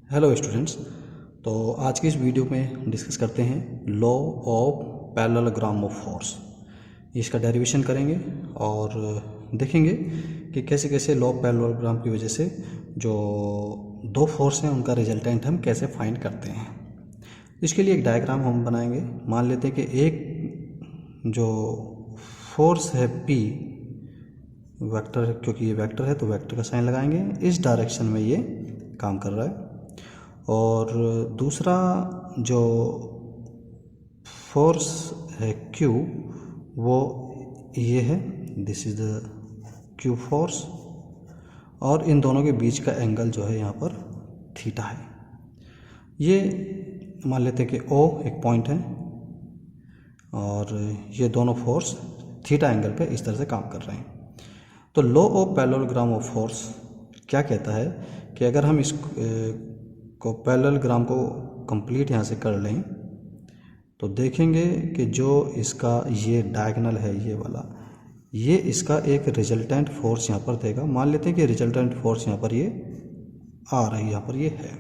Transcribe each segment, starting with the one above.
Hello students. तो आज की इस वीडियो में डिस्कस करते हैं law of parallelogram of force. इसका डेरिवेशन करेंगे और देखेंगे कि कैसे कैसे लॉ ऑफ पैरेललोग्राम की वजह से जो दो फोर्स हैं उनका रिजल्टेंट हम कैसे फाइंड करते हैं। इसके लिए एक डायग्राम हम बनाएंगे। मान लेते हैं कि एक जो फोर्स है P वेक्टर, क्योंकि ये वेक्टर है तो वेक्टर का साइन लगाएंगे, इस डायरेक्शन में ये काम कर रहा है। और दूसरा जो फोर्स है Q वो ये है, this is the Q force, और इन दोनों के बीच का एंगल जो है यहाँ पर थीटा है। ये मान लेते हैं कि O एक पॉइंट है और ये दोनों फोर्स थीटा एंगल पे इस तरह से काम कर रहे हैं। तो law of parallelogram of force क्या कहता है कि अगर हम इस को पैरेललोग्राम को कंप्लीट यहाँ से कर लें तो देखेंगे कि जो इसका ये डायगोनल है ये वाला, ये इसका एक रिजल्टेंट फोर्स यहाँ पर देगा। मान लेते हैं कि रिजल्टेंट फोर्स यहाँ पर ये आ रही है, यहाँ पर ये है।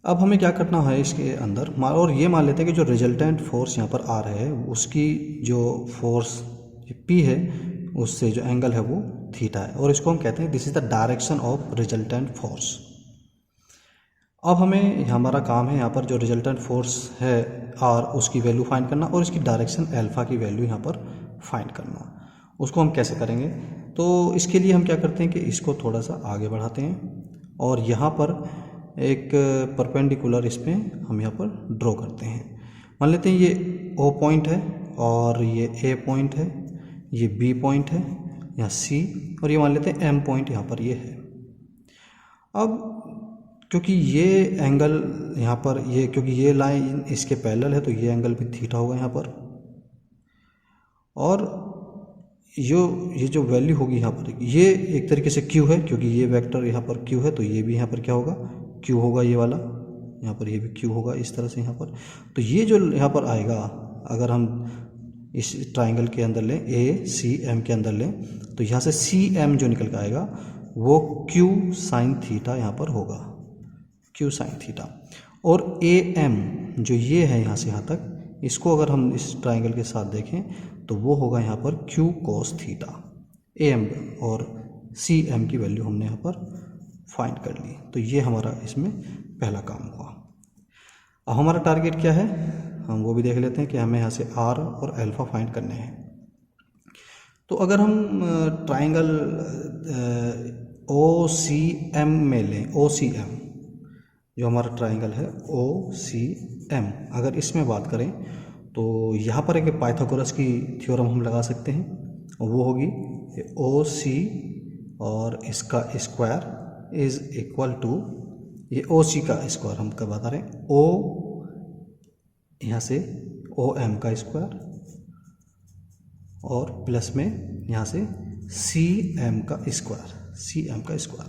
अब हमें क्या करना है इसके अंदर, और ये मान लेते हैं कि जो रिजल्टेंट फोर्स यहाँ पर आ रहे हैं उसकी जो फोर्स P है उससे जो एंगल है वो थीटा है, और इसको हम कहते हैं this is the direction of resultant force. अब हमें हमारा काम है यहाँ पर जो रिजल्टेंट फोर्स है R उसकी वैल्यू फाइंड करना और इसकी डायरेक्शन अल्फा की वैल्यू यहाँ पर फाइंड करना। उसको हम कैसे करेंगे, तो इसके लिए हम क्या करते हैं कि इसको थोड़ा सा आगे बढ़ाते हैं और यहाँ पर एक परपेंडिकुलर इसमें हम यहाँ पर ड्रॉ करते हैं। मान लेते हैं ये O पॉइंट है और ये A पॉइंट है, ये B पॉइंट है, यहाँ C, और ये मान लेते हैं M पॉइंट यहाँ पर ये है। अब क्योंकि ये एंगल यहाँ पर ये, क्योंकि ये लाइन इसके पैरेलल है तो ये एंगल भी थीटा होगा यहाँ पर, और ये जो वैल्यू होगी यहाँ पर, ये एक तरीके से Q है, क्योंकि ये वेक्टर यहाँ पर Q है तो ये भी यहाँ पर क्या होगा, Q होगा। ये वाला यहाँ पर ये भी Q होगा इस तरह से यहाँ पर। तो ये जो यहाँ पर आएगा, अगर हम इस ट्राइंगल के अंदर लें, ACM के अंदर लें, तो यहाँ से CM जो निकल कर आएगा वो Q साइन थीटा यहाँ पर होगा, Q साइन थीटा। और AM जो ये है यहाँ से यहाँ तक, इसको अगर हम इस ट्राइंगल के साथ देखें तो वो होगा यहाँ पर Q कोस थीटा। AM और CM की वैल्यू हमने यहाँ पर फाइंड कर ली। तो ये हमारा इसमें पहला काम हुआ। अब हमारा टारगेट क्या है, हम वो भी देख लेते हैं कि हमें यहाँ से R और अल्फा फाइंड करने हैं। तो अगर हम ट्राइंगल OCM में लें, OCM जो हमारा ट्राइंगल है OCM, अगर इसमें बात करें तो यहाँ पर एक पाइथागोरस की थ्योरम हम लगा सकते हैं, और वो होगी OC और इसका स्क्वायर इज इक्वल टू, ये OC का स्क्वायर हम कब बता रहे हैं, O यहाँ से OM का स्क्वायर और प्लस में यहाँ से CM का स्क्वायर,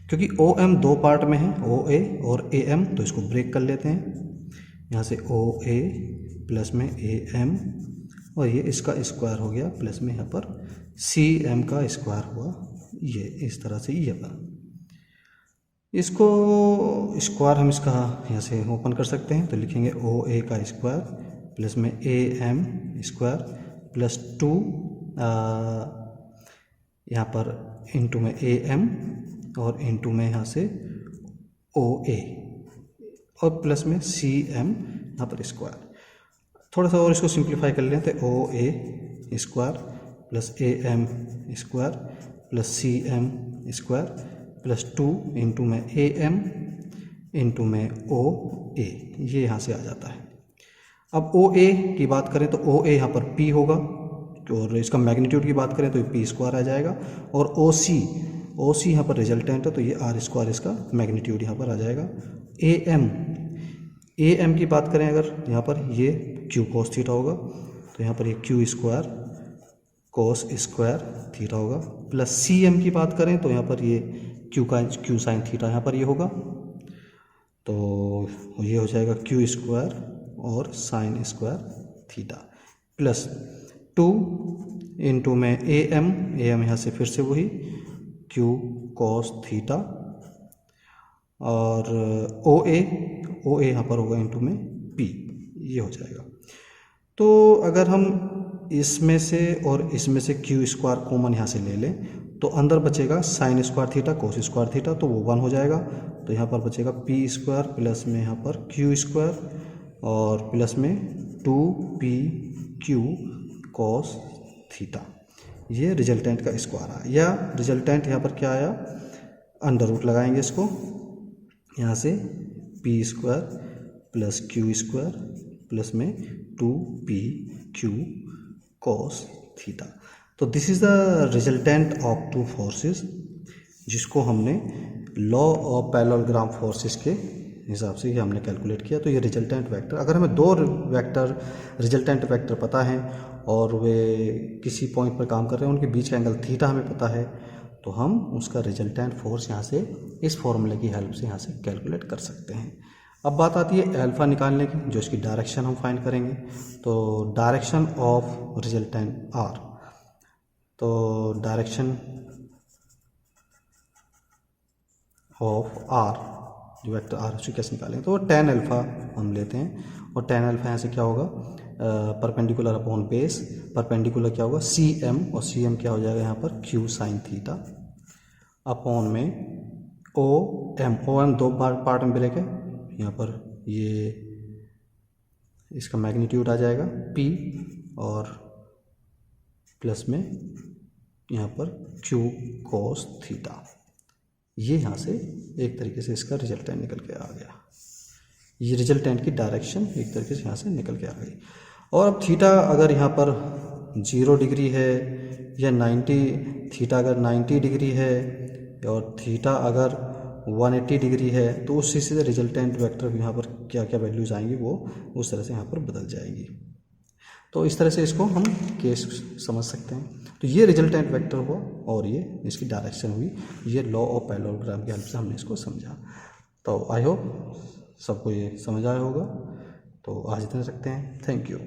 क्योंकि OM दो पार्ट में है, OA और AM, तो इसको ब्रेक कर लेते हैं। यहाँ से OA प्लस में AM और ये इसका स्क्वायर हो गया, प्लस में यहाँ पर CM का स्क्वायर हुआ, ये इस तरह से ये पर इसको स्क्वायर हम इसका यहाँ से ओपन कर सकते हैं। तो लिखेंगे OA का स्क्वायर प्लस में AM स्क्वायर प्लस 2 यहाँ पर इंटू में AM और इंटू में यहाँ से OA और प्लस में CM यहाँ पर स्क्वायर। थोड़ा सा और इसको सिंप्लीफाई कर लें तो OA square plus AM square plus CM square plus 2 into में AM इंटू में OA, ये यहाँ से आ जाता है। अब OA की बात करें तो OA यहाँ पर P होगा, और इसका मैग्नीट्यूड की बात करें तो P स्क्वायर आ जाएगा, और OC यहाँ पर रिजल्टेंट है तो ये R स्क्वायर इसका मैग्नीट्यूड यहाँ पर आ जाएगा। AM की बात करें अगर, यहाँ पर ये Q कोस थीटा होगा, तो यहाँ पर ये Q square cos square theta होगा, प्लस CM की बात करें तो यहाँ पर ये Q साइन थीटा यहाँ पर ये होगा, तो ये हो जाएगा Q स्क्वायर और sine square theta plus 2 into में AM यहाँ से फिर से वही Q कोस थीटा और ओ ए यहाँ पर होगा इनटू में पी, ये हो जाएगा। तो अगर हम इसमें से और इसमें से क्यू स्क्वायर कॉमन यहाँ से ले लें तो अंदर बचेगा sine square theta cos square theta, तो वो 1 हो जाएगा। तो यहाँ पर बचेगा पी स्क्वायर प्लस में यहाँ पर क्यू स्क्वायर और प्लस में 2pq कॉस थीटा, ये रिजल्टेंट का स्क्वायर आया। या रिजल्टेंट यहाँ पर क्या आया, अंडर रूट लगाएंगे इसको यहाँ से, P square plus Q square plus में 2pq कॉस थीटा। तो this is the resultant of two forces, जिसको हमने लॉ ऑफ पैरेललोग्राम फोर्सेस के हिसाब से ये हमने कैलकुलेट किया। तो ये रिजल्टेंट वेक्टर, अगर हमें दो वेक्टर रिजल्टेंट वेक्टर पता है और वे किसी पॉइंट पर काम कर रहे हैं, उनके बीच का एंगल थीटा हमें पता है, तो हम उसका रिजल्टेंट फोर्स यहाँ से इस फॉर्मूले की हेल्प से यहाँ से कैलकुलेट कर सकते हैं। अब बात आती है अल्फा निकालने की, जो इसकी डायरेक्शन हम फाइंड करेंगे। तो डायरेक्शन ऑफ रिजल्टेंट आर, तो डायरेक्शन ऑफ आर, जो वेक्टर आर उसे कैसे निकालेंगे, तो tan अल्फा हम लेते हैं और tan अल्फा यहाँ से क्या होगा, परपेंडिकुलर अपॉन बेस, परपेंडिकुलर क्या होगा cm और cm क्या हो जाएगा यहाँ पर q साइन थीटा अपॉन में OM दो पार्ट में ब्रेक है, यहाँ पर ये इसका मैग्नीट्यूड आ जाएगा p और प्लस में यहाँ पर q cos थीटा। ये यहाँ से एक तरीके से इसका रिजल्टेंट निकल के आ गया, ये रिजल्टेंट की डायरेक्शन एक तरीके से यहाँ से निकल के आ गई। और अब थीटा अगर यहाँ पर 0 डिग्री है या 90, थीटा अगर 90 डिग्री है और थीटा अगर 180 डिग्री है, तो उस हिस्से से रिजल्टेंट वेक्टर यहाँ पर क्या क्या वैल्यूज़ आएंगी वो उस तरह से यहाँ पर बदल जाएंगी। तो इस तरह से इसको हम केस समझ सकते हैं। तो ये रिजल्टेंट वेक्टर हुआ और ये इसकी डायरेक्शन हुई, ये लॉ ऑफ पैरेललोग्राम की हेल्प से हमने इसको समझा। तो आई होप सबको ये समझ आया होगा। तो आज इतना रखते हैं, थैंक यू।